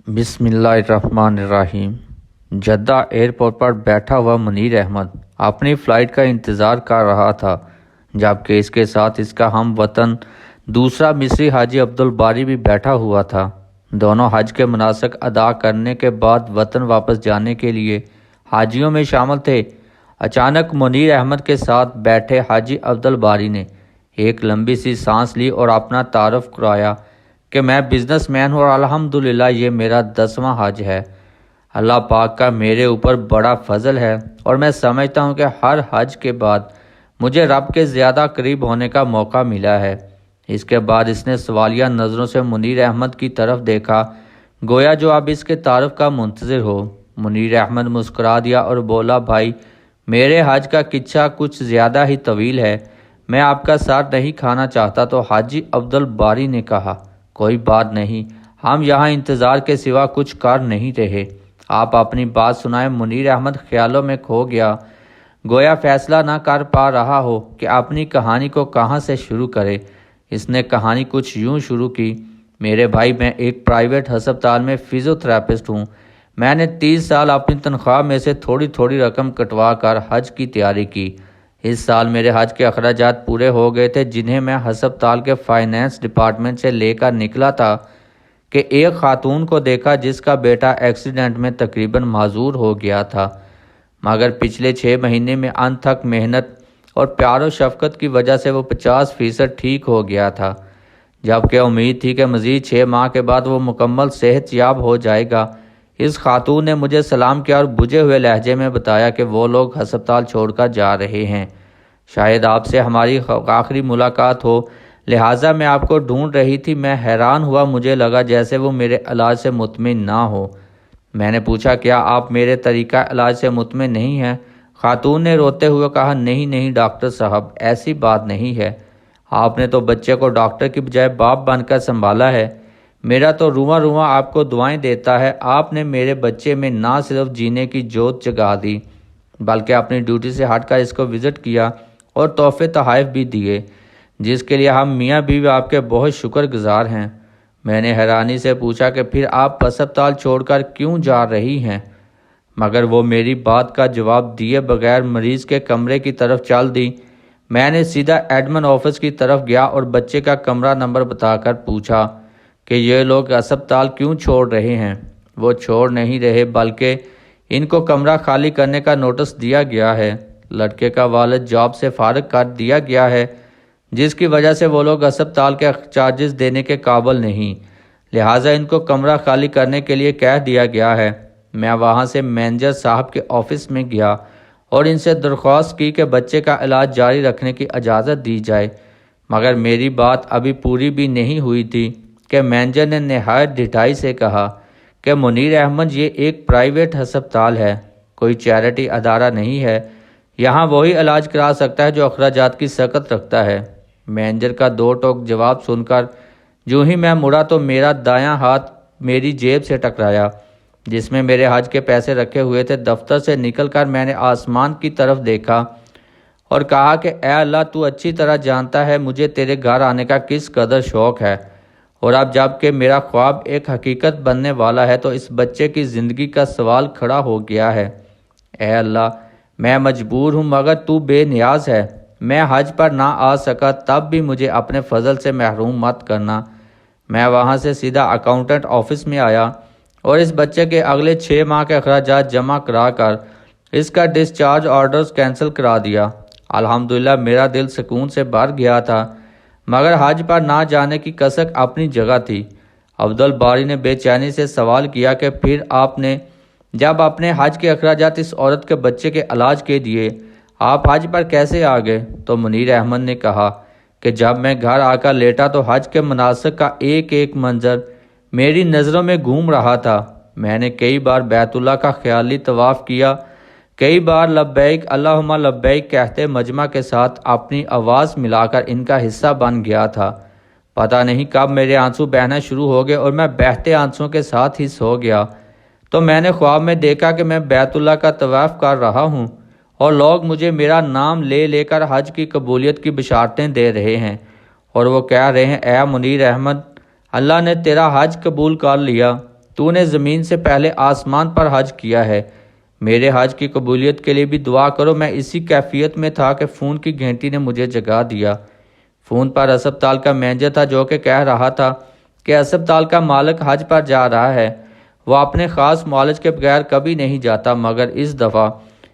بسم اللہ الرحمن الرحیم۔ جدہ ایئرپورٹ پر بیٹھا ہوا منیر احمد اپنی فلائٹ کا انتظار کر رہا تھا، جبکہ اس کے ساتھ اس کا ہم وطن دوسرا مصری حاجی عبدالباری بھی بیٹھا ہوا تھا۔ دونوں حج کے مناسک ادا کرنے کے بعد وطن واپس جانے کے لیے حاجیوں میں شامل تھے۔ اچانک منیر احمد کے ساتھ بیٹھے حاجی عبدالباری نے ایک لمبی سی سانس لی اور اپنا تعارف کرایا کہ میں بزنس مین ہوں اور الحمدللہ یہ میرا 10واں حج ہے۔ اللہ پاک کا میرے اوپر بڑا فضل ہے اور میں سمجھتا ہوں کہ ہر حج کے بعد مجھے رب کے زیادہ قریب ہونے کا موقع ملا ہے۔ اس کے بعد اس نے سوالیہ نظروں سے منیر احمد کی طرف دیکھا، گویا جو اب اس کے تعارف کا منتظر ہو۔ منیر احمد مسکرا دیا اور بولا، بھائی میرے حج کا قصہ کچھ زیادہ ہی طویل ہے، میں آپ کا ساتھ نہیں کھانا چاہتا۔ تو حاجی عبدالباری نے کہا، کوئی بات نہیں، ہم یہاں انتظار کے سوا کچھ کر نہیں رہے، آپ اپنی بات سنائیں۔ منیر احمد خیالوں میں کھو گیا، گویا فیصلہ نہ کر پا رہا ہو کہ اپنی کہانی کو کہاں سے شروع کرے۔ اس نے کہانی کچھ یوں شروع کی، میرے بھائی میں ایک پرائیویٹ ہسپتال میں فزیوتھراپسٹ ہوں۔ میں نے 30 سال اپنی تنخواہ میں سے تھوڑی تھوڑی رقم کٹوا کر حج کی تیاری کی۔ اس سال میرے حج کے اخراجات پورے ہو گئے تھے، جنہیں میں ہسپتال کے فائنانس ڈپارٹمنٹ سے لے کر نکلا تھا کہ ایک خاتون کو دیکھا جس کا بیٹا ایکسیڈنٹ میں تقریباً معذور ہو گیا تھا، مگر پچھلے 6 مہینے میں انتھک محنت اور پیار و شفقت کی وجہ سے وہ 50% ٹھیک ہو گیا تھا، جبکہ امید تھی کہ مزید 6 ماہ کے بعد وہ مکمل صحت یاب ہو جائے گا۔ اس خاتون نے مجھے سلام کیا اور بجھے ہوئے لہجے میں بتایا کہ وہ لوگ ہسپتال چھوڑ کر جا رہے ہیں، شاید آپ سے ہماری آخری ملاقات ہو، لہٰذا میں آپ کو ڈھونڈ رہی تھی۔ میں حیران ہوا، مجھے لگا جیسے وہ میرے علاج سے مطمئن نہ ہو۔ میں نے پوچھا، کیا آپ میرے طریقہ علاج سے مطمئن نہیں ہیں؟ خاتون نے روتے ہوئے کہا، نہیں ڈاکٹر صاحب، ایسی بات نہیں ہے، آپ نے تو بچے کو ڈاکٹر کی بجائے باپ بن کر سنبھالا ہے، میرا تو رواں رواں آپ کو دعائیں دیتا ہے۔ آپ نے میرے بچے میں نہ صرف جینے کی جوت جگا دی بلکہ اپنی ڈیوٹی سے ہٹ کر اس کو وزٹ کیا اور تحفے تحائف بھی دیے، جس کے لیے ہم میاں بیوی آپ کے بہت شکر گزار ہیں۔ میں نے حیرانی سے پوچھا کہ پھر آپ ہسپتال چھوڑ کر کیوں جا رہی ہیں؟ مگر وہ میری بات کا جواب دیے بغیر مریض کے کمرے کی طرف چل دی۔ میں نے سیدھا ایڈمن آفس کی طرف گیا اور بچے کا کمرہ نمبر بتا کر پوچھا کہ یہ لوگ ہسپتال کیوں چھوڑ رہے ہیں۔ وہ چھوڑ نہیں رہے بلکہ ان کو کمرہ خالی کرنے کا نوٹس دیا گیا ہے۔ لڑکے کا والد جاب سے فارغ کر دیا گیا ہے، جس کی وجہ سے وہ لوگ ہسپتال کے چارجز دینے کے قابل نہیں، لہٰذا ان کو کمرہ خالی کرنے کے لیے کہہ دیا گیا ہے۔ میں وہاں سے مینیجر صاحب کے آفس میں گیا اور ان سے درخواست کی کہ بچے کا علاج جاری رکھنے کی اجازت دی جائے، مگر میری بات ابھی پوری بھی نہیں ہوئی تھی کہ مینیجر نے نہایت ڈھٹائی سے کہا کہ منیر احمد، یہ ایک پرائیویٹ ہسپتال ہے، کوئی چیریٹی ادارہ نہیں ہے، یہاں وہی علاج کرا سکتا ہے جو اخراجات کی سکت رکھتا ہے۔ مینیجر کا 2 ٹوک جواب سن کر جو ہی میں مڑا تو میرا دایاں ہاتھ میری جیب سے ٹکرایا جس میں میرے حج کے پیسے رکھے ہوئے تھے۔ دفتر سے نکل کر میں نے آسمان کی طرف دیکھا اور کہا کہ اے اللہ، تو اچھی طرح جانتا ہے مجھے تیرے گھر آنے کا کس قدر شوق ہے، اور اب جب کہ میرا خواب ایک حقیقت بننے والا ہے تو اس بچے کی زندگی کا سوال کھڑا ہو گیا ہے۔ اے اللہ، میں مجبور ہوں مگر تو بے نیاز ہے، میں حج پر نہ آ سکا تب بھی مجھے اپنے فضل سے محروم مت کرنا۔ میں وہاں سے سیدھا اکاؤنٹنٹ آفس میں آیا اور اس بچے کے اگلے 6 ماہ کے اخراجات جمع کرا کر اس کا ڈسچارج آرڈرز کینسل کرا دیا۔ الحمدللہ میرا دل سکون سے بھر گیا تھا، مگر حج پر نہ جانے کی کسک اپنی جگہ تھی۔ عبدالباری نے بے چینی سے سوال کیا کہ پھر آپ نے جب اپنے حج کے اخراجات اس عورت کے بچے کے علاج کے دیے، آپ حج پر کیسے آ گئے؟ تو منیر احمد نے کہا کہ جب میں گھر آ کر لیٹا تو حج کے مناسک کا ایک ایک منظر میری نظروں میں گھوم رہا تھا۔ میں نے کئی بار بیت اللہ کا خیالی طواف کیا، کئی بار لبیک اللہم لبیک کہتے مجمع کے ساتھ اپنی آواز ملا کر ان کا حصہ بن گیا تھا۔ پتہ نہیں کب میرے آنسو بہنا شروع ہو گئے اور میں بہتے آنسوں کے ساتھ ہی سو گیا۔ تو میں نے خواب میں دیکھا کہ میں بیت اللہ کا طواف کر رہا ہوں اور لوگ مجھے میرا نام لے لے کر حج کی قبولیت کی بشارتیں دے رہے ہیں، اور وہ کہہ رہے ہیں، اے منیر احمد، اللہ نے تیرا حج قبول کر لیا، تو نے زمین سے پہلے آسمان پر حج کیا ہے۔ میرے حج کی قبولیت کے لیے بھی دعا کرو۔ میں اسی کیفیت میں تھا کہ فون کی گھنٹی نے مجھے جگا دیا۔ فون پر اسپتال کا مینیجر تھا جو کہ کہہ رہا تھا کہ اسپتال کا مالک حج پر جا رہا ہے۔ وہ اپنے خاص معالج کے بغیر کبھی نہیں جاتا، مگر اس دفعہ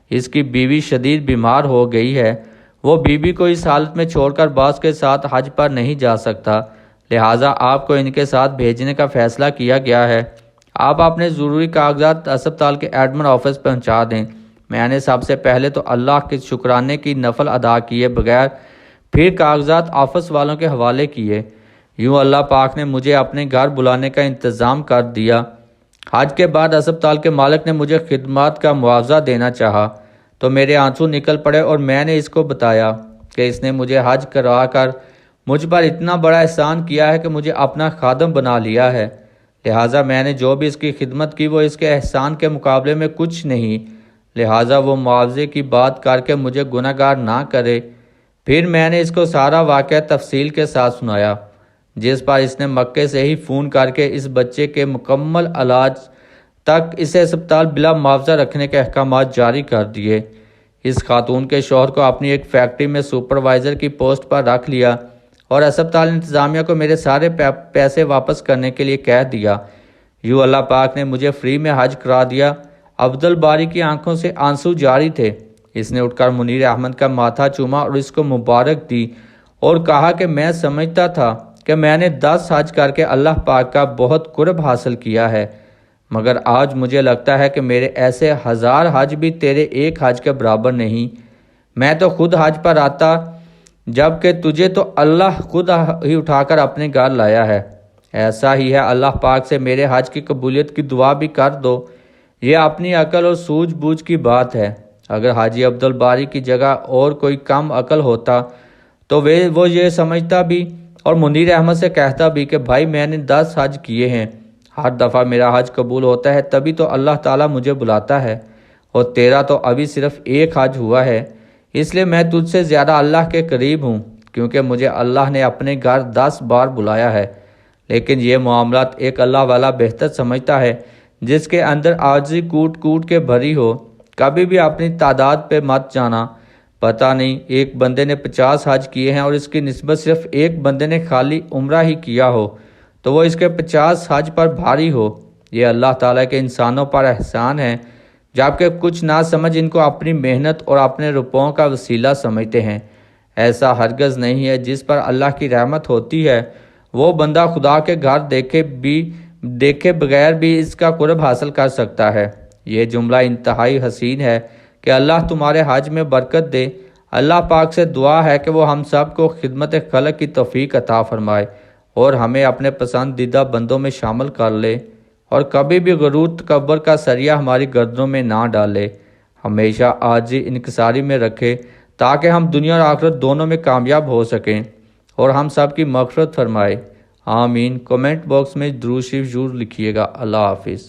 اس کی بیوی شدید بیمار ہو گئی ہے۔ وہ بیوی کو اس حالت میں چھوڑ کر باس کے ساتھ حج پر نہیں جا سکتا، لہٰذا آپ کو ان کے ساتھ بھیجنے کا فیصلہ کیا گیا ہے۔ آپ اپنے ضروری کاغذات اسپتال کے ایڈمن آفس پہنچا دیں۔ میں نے سب سے پہلے تو اللہ کے شکرانے کی نفل ادا کیے بغیر پھر کاغذات آفس والوں کے حوالے کیے۔ یوں اللہ پاک نے مجھے اپنے گھر بلانے کا انتظام کر دیا۔ حج کے بعد اسپتال کے مالک نے مجھے خدمات کا معاوضہ دینا چاہا تو میرے آنسو نکل پڑے، اور میں نے اس کو بتایا کہ اس نے مجھے حج کروا کر مجھ پر اتنا بڑا احسان کیا ہے کہ مجھے اپنا خادم بنا لیا ہے، لہٰذا میں نے جو بھی اس کی خدمت کی وہ اس کے احسان کے مقابلے میں کچھ نہیں، لہٰذا وہ معاوضے کی بات کر کے مجھے گناہ گار نہ کرے۔ پھر میں نے اس کو سارا واقعہ تفصیل کے ساتھ سنایا، جس پر اس نے مکے سے ہی فون کر کے اس بچے کے مکمل علاج تک اسے اسپتال بلا معاوضہ رکھنے کے احکامات جاری کر دیے۔ اس خاتون کے شوہر کو اپنی ایک فیکٹری میں سپروائزر کی پوسٹ پر رکھ لیا اور اسپتال انتظامیہ کو میرے سارے پیسے واپس کرنے کے لیے کہہ دیا۔ یوں اللہ پاک نے مجھے فری میں حج کرا دیا۔ عبدالباری کی آنکھوں سے آنسو جاری تھے۔ اس نے اٹھ کر منیر احمد کا ماتھا چوما اور اس کو مبارک دی اور کہا کہ میں سمجھتا تھا کہ میں نے 10 حج کر کے اللہ پاک کا بہت قرب حاصل کیا ہے، مگر آج مجھے لگتا ہے کہ میرے ایسے 1000 حج بھی تیرے ایک حج کے برابر نہیں۔ میں تو خود حج پر آتا، جبکہ تجھے تو اللہ خود ہی اٹھا کر اپنے گھر لایا ہے۔ ایسا ہی ہے، اللہ پاک سے میرے حج کی قبولیت کی دعا بھی کر دو۔ یہ اپنی عقل اور سوجھ بوجھ کی بات ہے۔ اگر حاجی عبدالباری کی جگہ اور کوئی کم عقل ہوتا تو وہ یہ سمجھتا بھی اور منیر احمد سے کہتا بھی کہ بھائی میں نے 10 حج کیے ہیں، ہر دفعہ میرا حج قبول ہوتا ہے تبھی تو اللہ تعالیٰ مجھے بلاتا ہے، اور تیرا تو ابھی صرف ایک حج ہوا ہے، اس لیے میں تجھ سے زیادہ اللہ کے قریب ہوں، کیونکہ مجھے اللہ نے اپنے گھر 10 بار بلایا ہے۔ لیکن یہ معاملات ایک اللہ والا بہتر سمجھتا ہے، جس کے اندر عاجزی کوٹ کوٹ کے بھری ہو۔ کبھی بھی اپنی تعداد پہ مت جانا، پتہ نہیں ایک بندے نے 50 حج کیے ہیں اور اس کی نسبت صرف ایک بندے نے خالی عمرہ ہی کیا ہو تو وہ اس کے 50 حج پر بھاری ہو۔ یہ اللہ تعالیٰ کے انسانوں پر احسان ہے، جبکہ کچھ نہ سمجھ ان کو اپنی محنت اور اپنے روپوں کا وسیلہ سمجھتے ہیں۔ ایسا ہرگز نہیں ہے، جس پر اللہ کی رحمت ہوتی ہے وہ بندہ خدا کے گھر دیکھے بغیر بھی اس کا قرب حاصل کر سکتا ہے۔ یہ جملہ انتہائی حسین ہے کہ اللہ تمہارے حج میں برکت دے۔ اللہ پاک سے دعا ہے کہ وہ ہم سب کو خدمت خلق کی توفیق عطا فرمائے اور ہمیں اپنے پسندیدہ بندوں میں شامل کر لے، اور کبھی بھی غرور تکبر کا سریہ ہماری گردنوں میں نہ ڈالے، ہمیشہ عاجزی انکساری میں رکھے تاکہ ہم دنیا اور آخرت دونوں میں کامیاب ہو سکیں، اور ہم سب کی مغفرت فرمائے۔ آمین۔ کمنٹ باکس میں درود شریف ضرور لکھیے گا۔ اللہ حافظ۔